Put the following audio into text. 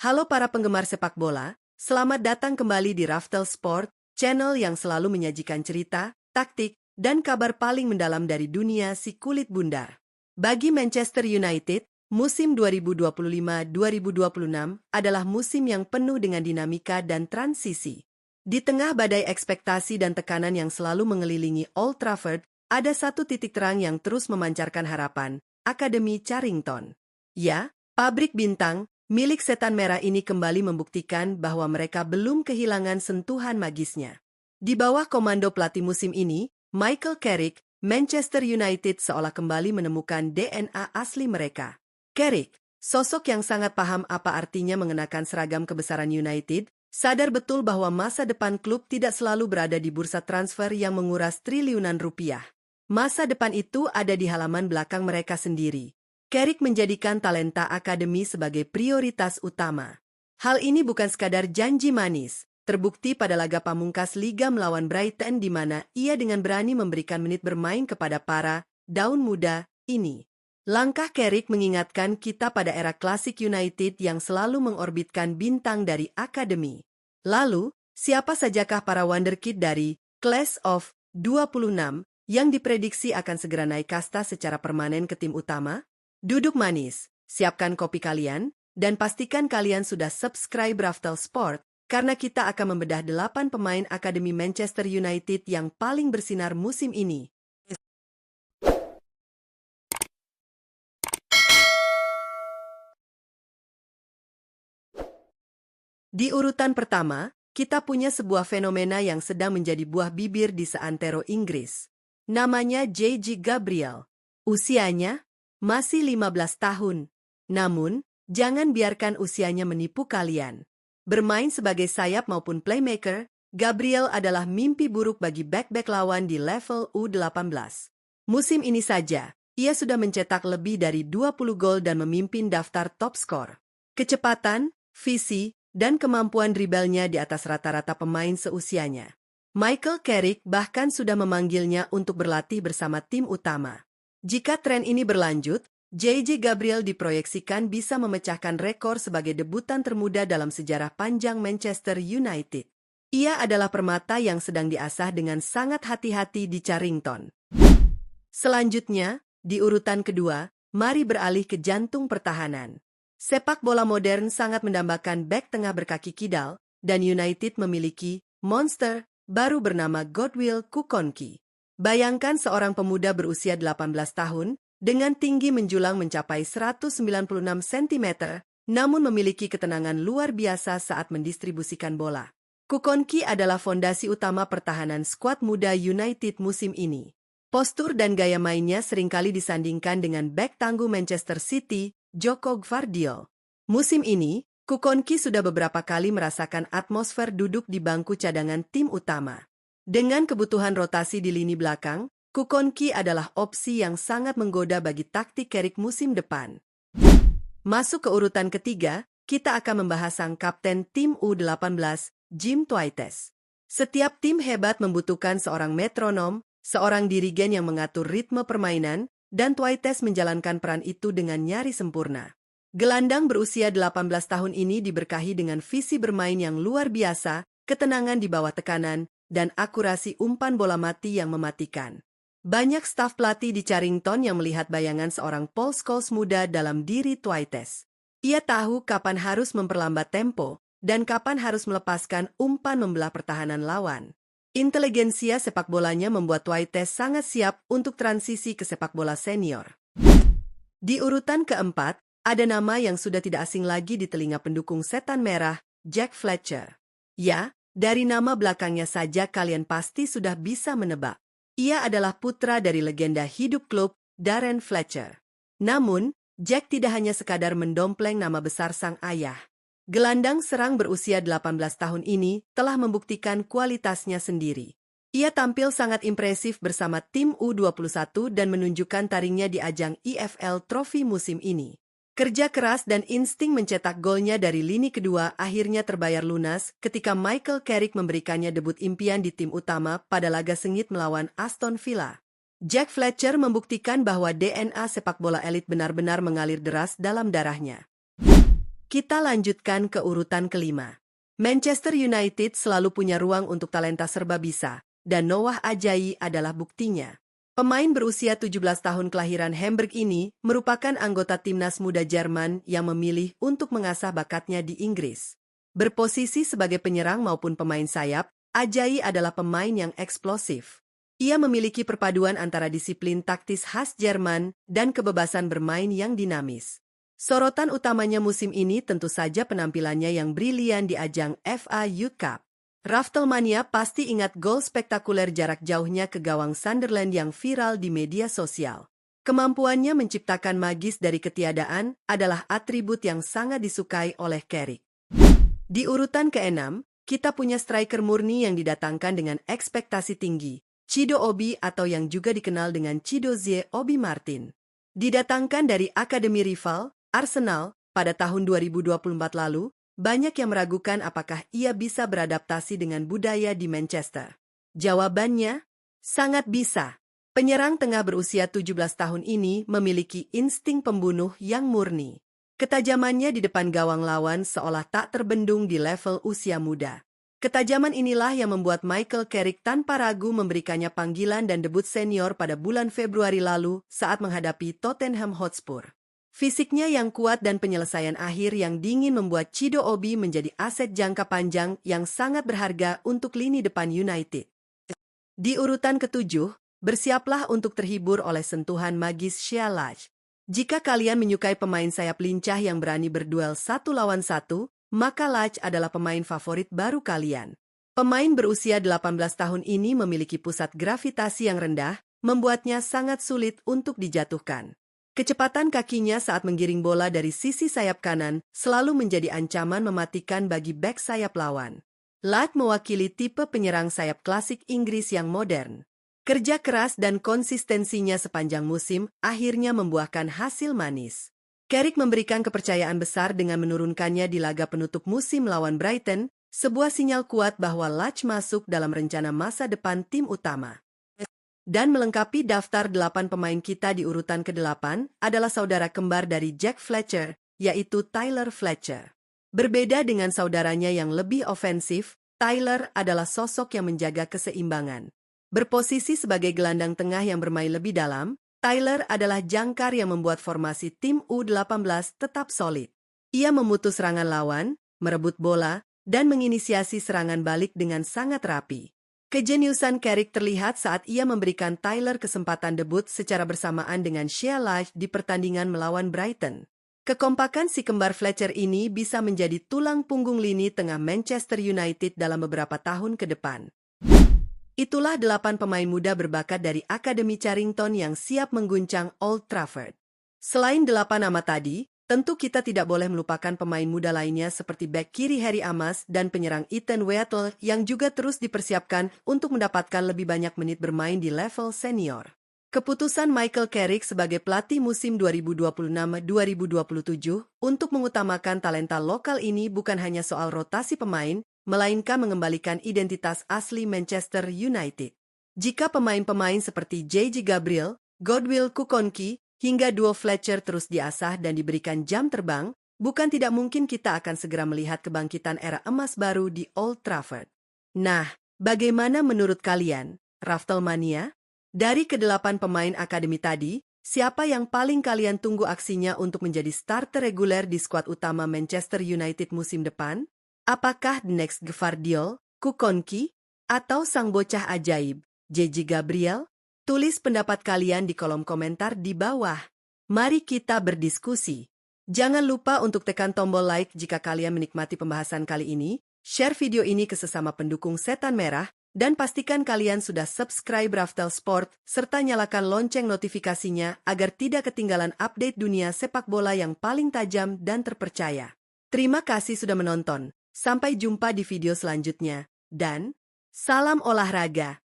Halo para penggemar sepak bola, selamat datang kembali di Raftel Sport, channel yang selalu menyajikan cerita, taktik, dan kabar paling mendalam dari dunia si kulit bundar. Bagi Manchester United, musim 2025-2026 adalah musim yang penuh dengan dinamika dan transisi. Di tengah badai ekspektasi dan tekanan yang selalu mengelilingi Old Trafford, ada satu titik terang yang terus memancarkan harapan, Akademi Carrington. Ya, pabrik bintang, milik setan merah ini kembali membuktikan bahwa mereka belum kehilangan sentuhan magisnya. Di bawah komando pelatih musim ini, Michael Carrick, Manchester United seolah kembali menemukan DNA asli mereka. Carrick, sosok yang sangat paham apa artinya mengenakan seragam kebesaran United, sadar betul bahwa masa depan klub tidak selalu berada di bursa transfer yang menguras triliunan rupiah. Masa depan itu ada di halaman belakang mereka sendiri. Carrick menjadikan talenta akademi sebagai prioritas utama. Hal ini bukan sekadar janji manis, terbukti pada laga pamungkas Liga melawan Brighton di mana ia dengan berani memberikan menit bermain kepada para daun muda ini. Langkah Carrick mengingatkan kita pada era klasik United yang selalu mengorbitkan bintang dari akademi. Lalu, siapa sajakah para wonderkid dari Class of 26 yang diprediksi akan segera naik kasta secara permanen ke tim utama? Duduk manis, siapkan kopi kalian, dan pastikan kalian sudah subscribe Raftel Sport, karena kita akan membedah 8 pemain Akademi Manchester United yang paling bersinar musim ini. Di urutan pertama, kita punya sebuah fenomena yang sedang menjadi buah bibir di seantero Inggris. Namanya J.J. Gabriel. Usianya masih 15 tahun. Namun, jangan biarkan usianya menipu kalian. Bermain sebagai sayap maupun playmaker, Gabriel adalah mimpi buruk bagi bek-bek lawan di level U18. Musim ini saja, ia sudah mencetak lebih dari 20 gol dan memimpin daftar top skor. Kecepatan, visi, dan kemampuan dribelnya di atas rata-rata pemain seusianya. Michael Carrick bahkan sudah memanggilnya untuk berlatih bersama tim utama. Jika tren ini berlanjut, J.J. Gabriel diproyeksikan bisa memecahkan rekor sebagai debutan termuda dalam sejarah panjang Manchester United. Ia adalah permata yang sedang diasah dengan sangat hati-hati di Carrington. Selanjutnya, di urutan kedua, mari beralih ke jantung pertahanan. Sepak bola modern sangat mendambakan bek tengah berkaki kidal, dan United memiliki monster baru bernama Godwill Kukonki. Bayangkan seorang pemuda berusia 18 tahun, dengan tinggi menjulang mencapai 196 cm, namun memiliki ketenangan luar biasa saat mendistribusikan bola. Kukonki adalah fondasi utama pertahanan skuad muda United musim ini. Postur dan gaya mainnya seringkali disandingkan dengan bek tangguh Manchester City, Joko Gvardiol. Musim ini, Kukonki sudah beberapa kali merasakan atmosfer duduk di bangku cadangan tim utama. Dengan kebutuhan rotasi di lini belakang, Kukonki adalah opsi yang sangat menggoda bagi taktik Carrick musim depan. Masuk ke urutan ketiga, kita akan membahas sang kapten tim U18, Jim Twites. Setiap tim hebat membutuhkan seorang metronom, seorang dirigen yang mengatur ritme permainan, dan Twites menjalankan peran itu dengan nyaris sempurna. Gelandang berusia 18 tahun ini diberkahi dengan visi bermain yang luar biasa, ketenangan di bawah tekanan, dan akurasi umpan bola mati yang mematikan. Banyak staf pelatih di Carrington yang melihat bayangan seorang Paul Scholes muda dalam diri Twites. Ia tahu kapan harus memperlambat tempo, dan kapan harus melepaskan umpan membelah pertahanan lawan. Inteligensia sepak bolanya membuat Twites sangat siap untuk transisi ke sepak bola senior. Di urutan keempat, ada nama yang sudah tidak asing lagi di telinga pendukung setan merah, Jack Fletcher. Ya, dari nama belakangnya saja kalian pasti sudah bisa menebak. Ia adalah putra dari legenda hidup klub, Darren Fletcher. Namun, Jack tidak hanya sekadar mendompleng nama besar sang ayah. Gelandang serang berusia 18 tahun ini telah membuktikan kualitasnya sendiri. Ia tampil sangat impresif bersama tim U21 dan menunjukkan taringnya di ajang EFL Trophy musim ini. Kerja keras dan insting mencetak golnya dari lini kedua akhirnya terbayar lunas ketika Michael Carrick memberikannya debut impian di tim utama pada laga sengit melawan Aston Villa. Jack Fletcher membuktikan bahwa DNA sepak bola elit benar-benar mengalir deras dalam darahnya. Kita lanjutkan ke urutan kelima. Manchester United selalu punya ruang untuk talenta serba bisa, dan Noah Ajayi adalah buktinya. Pemain berusia 17 tahun kelahiran Hamburg ini merupakan anggota timnas muda Jerman yang memilih untuk mengasah bakatnya di Inggris. Berposisi sebagai penyerang maupun pemain sayap, Ajayi adalah pemain yang eksplosif. Ia memiliki perpaduan antara disiplin taktis khas Jerman dan kebebasan bermain yang dinamis. Sorotan utamanya musim ini tentu saja penampilannya yang brilian di ajang FA Youth Cup. Raftelmania pasti ingat gol spektakuler jarak jauhnya ke gawang Sunderland yang viral di media sosial. Kemampuannya menciptakan magis dari ketiadaan adalah atribut yang sangat disukai oleh Carrick. Di urutan ke-6, kita punya striker murni yang didatangkan dengan ekspektasi tinggi, Chido Obi atau yang juga dikenal dengan Chidozie Obi Martin. Didatangkan dari akademi rival, Arsenal, pada tahun 2024 lalu, banyak yang meragukan apakah ia bisa beradaptasi dengan budaya di Manchester. Jawabannya, sangat bisa. Penyerang tengah berusia 17 tahun ini memiliki insting pembunuh yang murni. Ketajamannya di depan gawang lawan seolah tak terbendung di level usia muda. Ketajaman inilah yang membuat Michael Carrick tanpa ragu memberikannya panggilan dan debut senior pada bulan Februari lalu saat menghadapi Tottenham Hotspur. Fisiknya yang kuat dan penyelesaian akhir yang dingin membuat Chido Obi menjadi aset jangka panjang yang sangat berharga untuk lini depan United. Di urutan ke-7, bersiaplah untuk terhibur oleh sentuhan magis Shea Lach. Jika kalian menyukai pemain sayap lincah yang berani berduel satu lawan satu, maka Lach adalah pemain favorit baru kalian. Pemain berusia 18 tahun ini memiliki pusat gravitasi yang rendah, membuatnya sangat sulit untuk dijatuhkan. Kecepatan kakinya saat menggiring bola dari sisi sayap kanan selalu menjadi ancaman mematikan bagi bek sayap lawan. Lach mewakili tipe penyerang sayap klasik Inggris yang modern. Kerja keras dan konsistensinya sepanjang musim akhirnya membuahkan hasil manis. Carrick memberikan kepercayaan besar dengan menurunkannya di laga penutup musim lawan Brighton, sebuah sinyal kuat bahwa Lach masuk dalam rencana masa depan tim utama. Dan melengkapi daftar 8 pemain kita di urutan ke-8 adalah saudara kembar dari Jack Fletcher, yaitu Tyler Fletcher. Berbeda dengan saudaranya yang lebih ofensif, Tyler adalah sosok yang menjaga keseimbangan. Berposisi sebagai gelandang tengah yang bermain lebih dalam, Tyler adalah jangkar yang membuat formasi tim U18 tetap solid. Ia memutus serangan lawan, merebut bola, dan menginisiasi serangan balik dengan sangat rapi. Kejeniusan Carrick terlihat saat ia memberikan Tyler kesempatan debut secara bersamaan dengan Shea Lach di pertandingan melawan Brighton. Kekompakan si kembar Fletcher ini bisa menjadi tulang punggung lini tengah Manchester United dalam beberapa tahun ke depan. Itulah 8 pemain muda berbakat dari Akademi Carrington yang siap mengguncang Old Trafford. Selain 8 nama tadi, tentu kita tidak boleh melupakan pemain muda lainnya seperti bek kiri Harry Amas dan penyerang Ethan Wheatle yang juga terus dipersiapkan untuk mendapatkan lebih banyak menit bermain di level senior. Keputusan Michael Carrick sebagai pelatih musim 2026-2027 untuk mengutamakan talenta lokal ini bukan hanya soal rotasi pemain, melainkan mengembalikan identitas asli Manchester United. Jika pemain-pemain seperti J.J. Gabriel, Godwill Kukonki, hingga duo Fletcher terus diasah dan diberikan jam terbang, bukan tidak mungkin kita akan segera melihat kebangkitan era emas baru di Old Trafford. Nah, bagaimana menurut kalian, Raftelmania? Dari ke-8 pemain akademi tadi, siapa yang paling kalian tunggu aksinya untuk menjadi starter reguler di skuad utama Manchester United musim depan? Apakah the next Gvardiol, Kukonki, atau sang bocah ajaib, J.J. Gabriel? Tulis pendapat kalian di kolom komentar di bawah. Mari kita berdiskusi. Jangan lupa untuk tekan tombol like jika kalian menikmati pembahasan kali ini, share video ini ke sesama pendukung Setan Merah, dan pastikan kalian sudah subscribe Raftel Sport, serta nyalakan lonceng notifikasinya agar tidak ketinggalan update dunia sepak bola yang paling tajam dan terpercaya. Terima kasih sudah menonton. Sampai jumpa di video selanjutnya, dan salam olahraga.